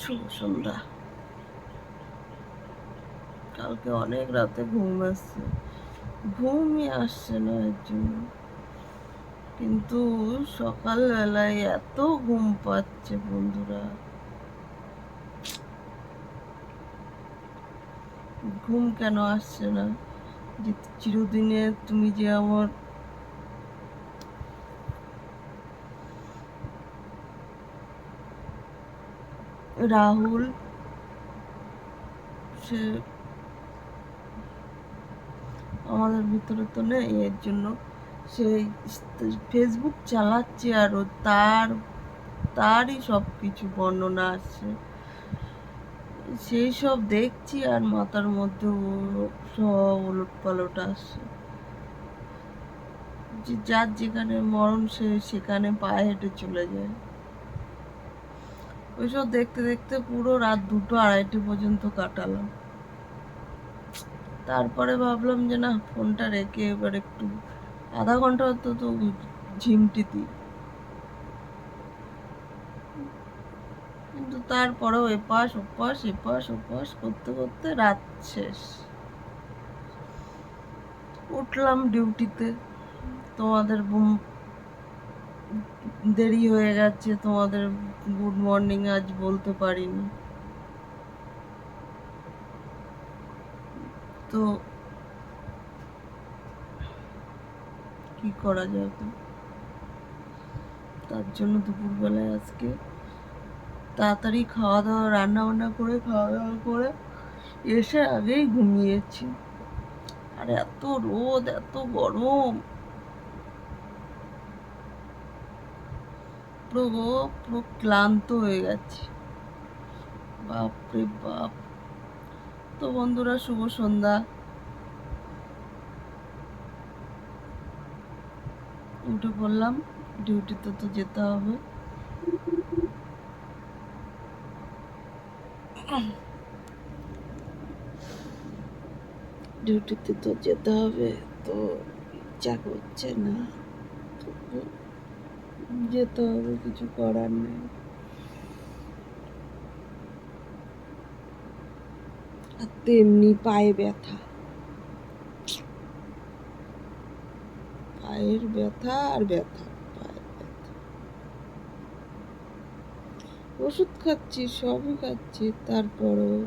শুভ সন্ধ্যা। কালকে অনেক রাতে ঘুমই আসছে না এর জন্য, কিন্তু সকালবেলায় এত ঘুম পাচ্ছে বন্ধুরা। ঘুম কেন আসছে না? যে চিরদিনে তুমি যে আমার রাহুল, সে আমাদের ভিতরে তো নেই, এর জন্য সে ফেসবুক চালাচ্ছে আর তারই সব কিছু বর্ণনা আসছে, সেই সব দেখছি আর মাথার মধ্যে সব ওলট পালট আসছে। যে যার যেখানে মরণ সে সেখানে পায়ে হেঁটে চলে যায়। ওইসব দেখতে দেখতে পুরো রাত 2টো 2:30 পর্যন্ত কাটালাম। তারপরে ভাবলাম যে না, ফোনটা রেখে এবার একটু আধা ঘন্টা তো ঝিমটি দিই, কিন্তু তারপরেও এপাশ ওপাশ করতে করতে রাত শেষ। উঠলাম ডিউটিতে, তোমাদের দেরি হয়ে গেছে, তোমাদের গুড মর্নিং আজ বলতে পারিনি। তো কি করা যাবে, তার জন্য দুপুরবেলায় আজকে তাড়াতাড়ি রান্না বান্না করে খাওয়া দাওয়া করে এসে আগেই ঘুমিয়েছি। আর এত রোদ, এত গরম, পুরো ক্লান্ত হয়ে গেছি, বাপরে বাপ। তো বন্ধুরা, শুভ সন্ধ্যা। উঠে পড়লাম, ডিউটিতে তো যেতে হবে। তো ইচ্ছা করছে না, যেতে হবে, কিছু করার নেই। আর তেমনি পায়ে ব্যথা, পায়ের ব্যথা আর ব্যথা, পায়ের ব্যথা। ওষুধ খাচ্ছি, সবই খাচ্ছি, তারপরেও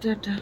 টাটা।